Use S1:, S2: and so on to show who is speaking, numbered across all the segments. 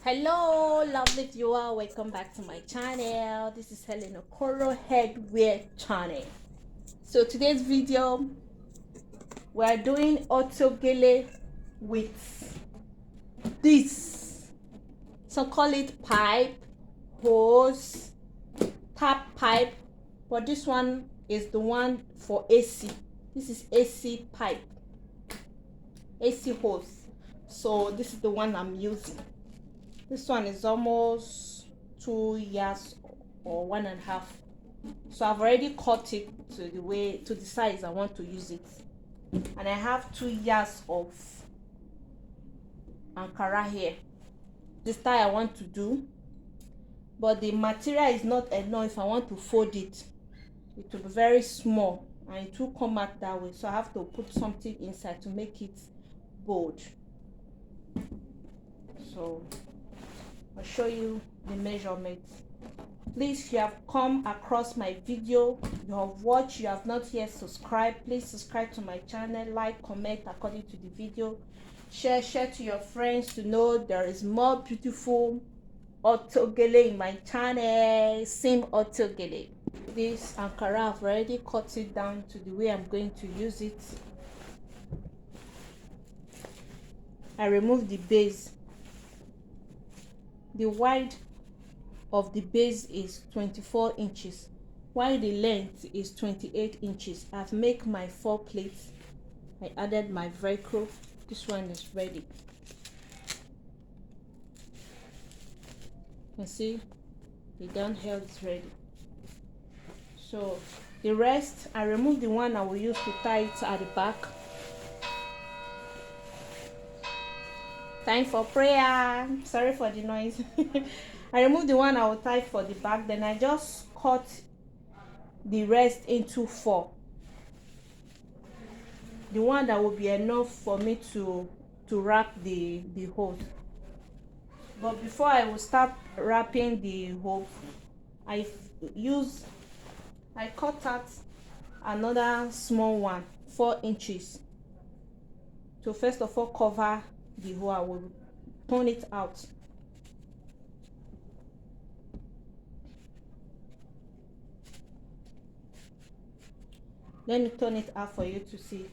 S1: Hello lovely viewer, welcome back to my channel. This is Helen Okoro Headwear channel. So today's video, we are doing autogele with this, some call it pipe, hose, tap pipe, but this one is the one for AC. This is AC pipe, AC hose. So this is the one I'm using. This one is almost 2 years or 1.5. So I've already cut it to the size I want to use it. And I have 2 years of Ankara here. The style I want to do. But the material is not enough if I want to fold it. It will be very small and it will come out that way. So I have to put something inside to make it bold. So I'll show you the measurements. Please, if you have come across my video, you have watched, you have not yet subscribed, please subscribe to my channel, like, comment according to the video, share to your friends to know there is more beautiful autogele in my channel. Same autogele. This Ankara, I've already cut it down to the way I'm going to use it. I removed the base. The wide of the base is 24 inches while the length is 28 inches. I've made my 4 plates. I added my velcro. This one is ready. You can see the downhill is ready. So the rest, I removed the one I will use to tie it at the back. Time for prayer. Sorry for the noise. I removed the one I will tie for the back, then I just cut the rest into 4. The one that will be enough for me to wrap the hose. But before I will start wrapping the hose, I cut out another small one, 4 inches. So first of all, cover the hole. I will turn it out. Let me turn it out for you to see.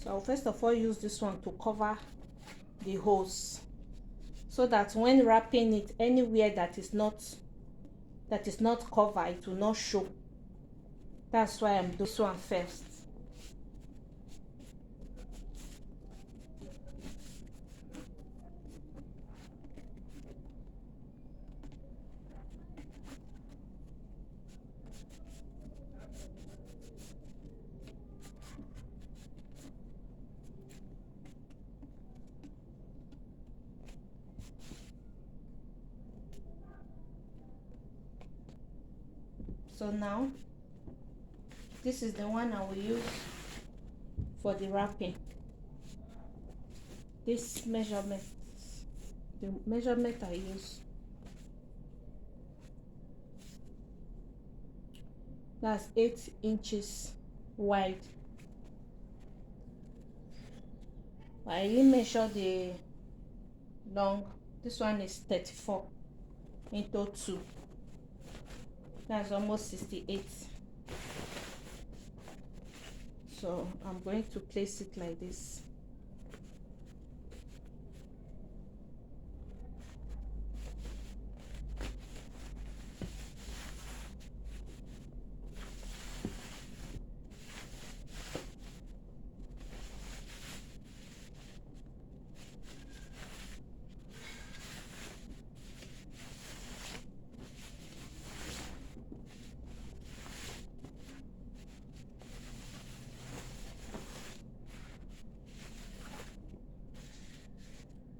S1: So I'll first of all use this one to cover the hose, so that when wrapping it anywhere that is not covered, it will not show. That's why I'm doing this one first. So now this is the one I will use for the wrapping. This measurement, the measurement I use, that's 8 inches wide. I didn't measure the long. This one is 34 into 2. That's almost 68. So I'm going to place it like this.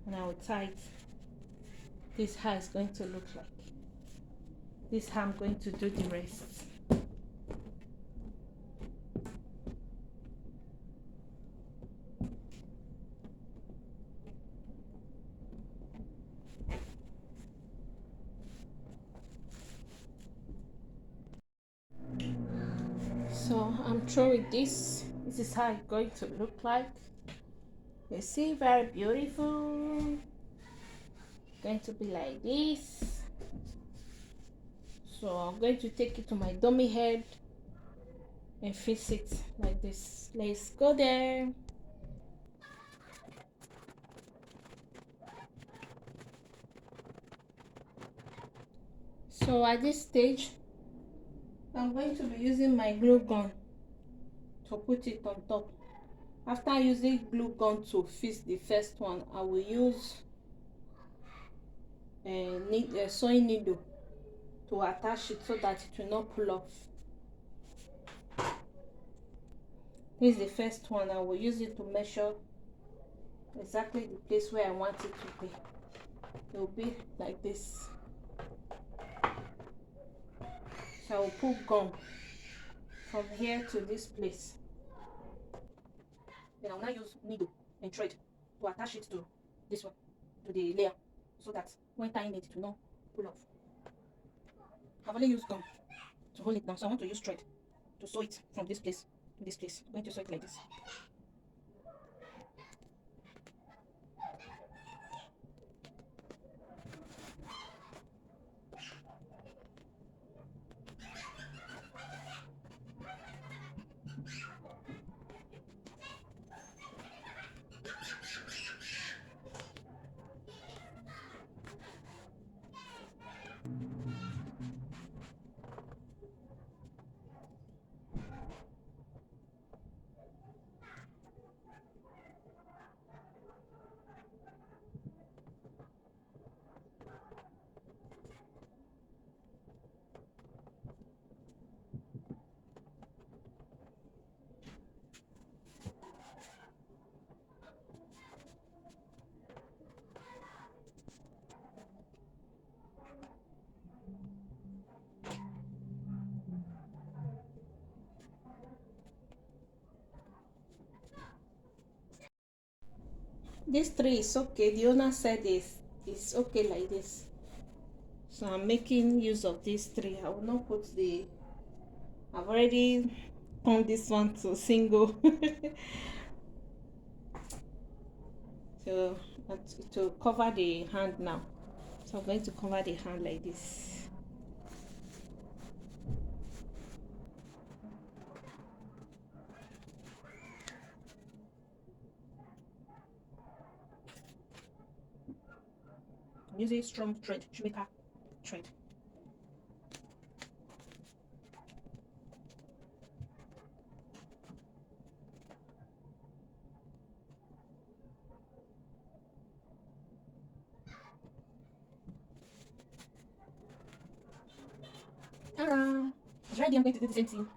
S1: And I will tie it this is how it's going to look like. This is how I'm going to do the rest. So I'm through with this. This is how it's going to look like. You see, very beautiful. Going to be like this. So I'm going to take it to my dummy head and fix it like this. Let's go there. So at this stage, I'm going to be using my glue gun to put it on top. After using glue gun to fix the first one, I will use a sewing needle to attach it so that it will not pull off. This is the first one. I will use it to measure exactly the place where I want it to be. It will be like this. So I will put gum from here to this place. Then I will now use needle and thread to attach it to this one, to the layer, so that when tying it, it will not pull off. I've only used gum to hold it down, so I want to use thread to sew it from this place to this place. I'm going to sew it like this. This tree is okay. The owner said it's okay like this. So I'm making use of this tree. I will not put the, I've already turned this one to single. So to cover the hand now. So I'm going to cover the hand like this. I'm using strong thread, shoemaker thread. Ta-da! It's ready. I'm going to do the same thing